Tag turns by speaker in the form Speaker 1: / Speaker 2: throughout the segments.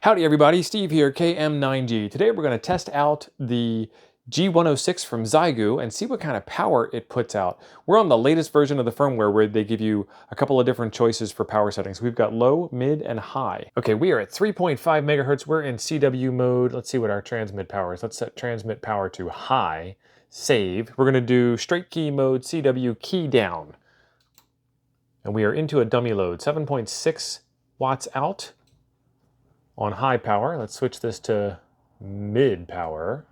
Speaker 1: Howdy everybody, Steve here, KM9G. Today we're going to test out the G106 from Xiegu and see what kind of power it puts out. We're on the latest version of the firmware where they give you a couple of different choices for power settings. We've got low, mid, and high. Okay, we are at 3.5 megahertz. We're in CW mode. Let's see what our transmit power is. Let's set transmit power to high, save. We're going to do straight key mode, CW key down. And we are into a dummy load, 7.6 watts out. On high power, let's switch this to mid power.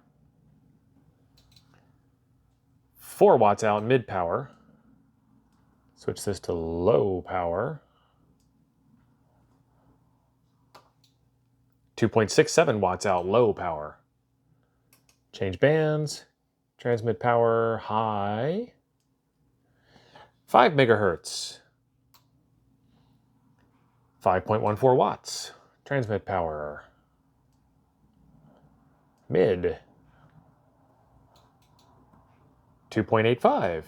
Speaker 1: 4 watts out mid power. Switch this to low power. 2.67 watts out low power. Change bands. Transmit power high. 5 megahertz. 5.14 watts. Transmit power. Mid. 2.85.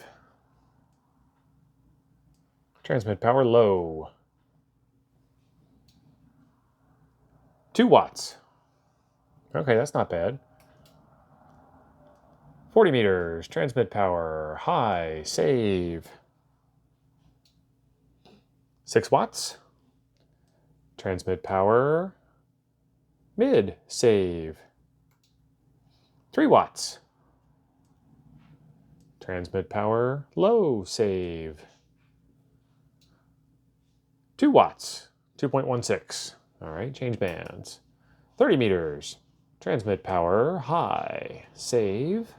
Speaker 1: Transmit power low. 2 watts. Okay, that's not bad. 40 meters. Transmit power high. Save. 6 watts. Transmit power, mid, save. 3 watts. Transmit power, low, save. 2 watts, 2.16. All right, change bands. 30 meters. Transmit power, high, save.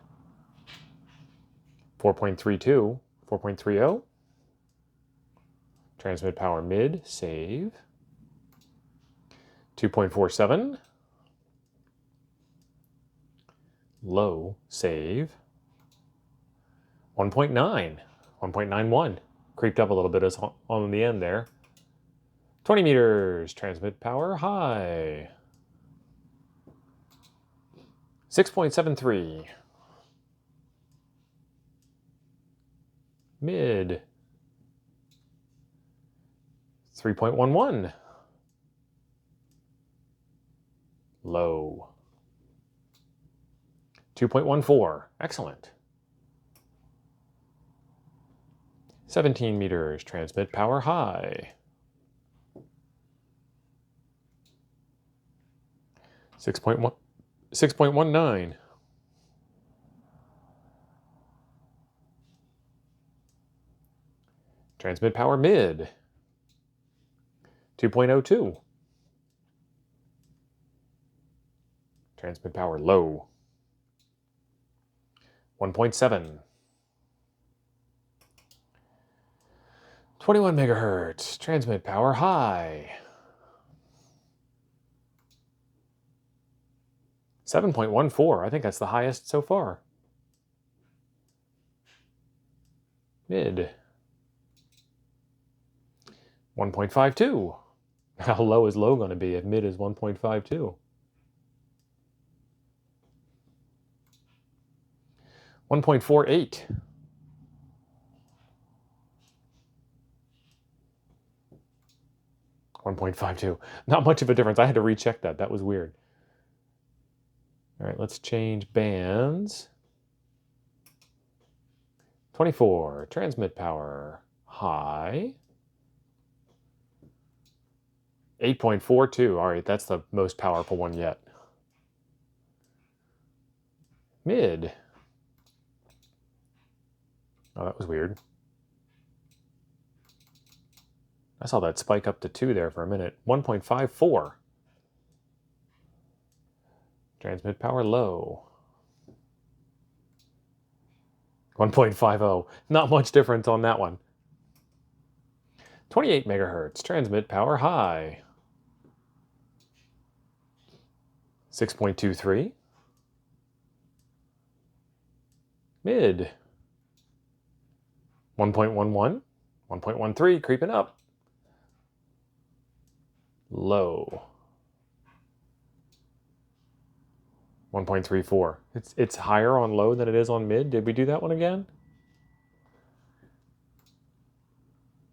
Speaker 1: 4.32, 4.30. Transmit power, mid, save. 2.47, low, save. 1.9, 1.91, creeped up a little bit on the end there. 20 meters, transmit power, high. 6.73, mid. 3.11, low. 2.14, excellent. 17 meters, transmit power high. 6.19. Transmit power mid. 2.02. Transmit power low. 1.7. 21 megahertz. Transmit power high. 7.14. I think that's the highest so far. Mid. 1.52. How low is low going to be if mid is 1.52? 1.48. 1.52. Not much of a difference. I had to recheck that. That was weird. All right, let's change bands. 24. Transmit power high. 8.42. All right, that's the most powerful one yet. Mid. Oh, that was weird. I saw that spike up to 2 there for a minute. 1.54. Transmit power low. 1.50. Not much difference on that one. 28 megahertz. Transmit power high. 6.23. Mid. 1.11. 1.13. Creeping up. Low. 1.34. It's higher on low than it is on mid. Did we do that one again?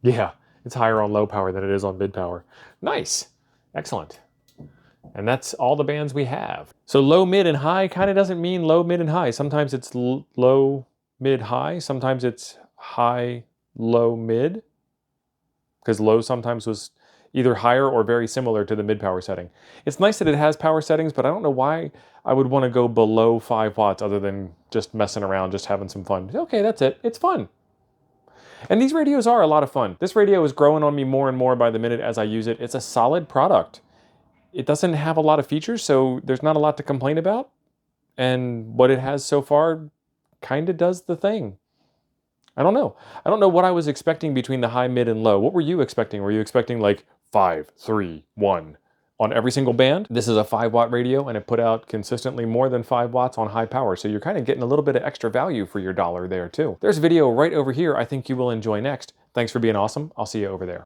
Speaker 1: Yeah, it's higher on low power than it is on mid power. Nice. Excellent. And that's all the bands we have. So low, mid, and high kind of doesn't mean low, mid, and high. Sometimes it's low, mid, high. Sometimes it's high, low, mid. Because low sometimes was either higher or very similar to the mid power setting. It's nice that it has power settings, but I don't know why I would want to go below 5 watts other than just messing around, just having some fun. Okay, that's it. It's fun. And these radios are a lot of fun. This radio is growing on me more and more by the minute as I use it. It's a solid product. It doesn't have a lot of features, so there's not a lot to complain about. And what it has so far kind of does the thing. I don't know. I don't know what I was expecting between the high, mid, and low. What were you expecting? Were you expecting like 5, 3, 1 on every single band? This is a 5-watt radio, and it put out consistently more than 5 watts on high power, so you're kind of getting a little bit of extra value for your dollar there too. There's a video right over here I think you will enjoy next. Thanks for being awesome. I'll see you over there.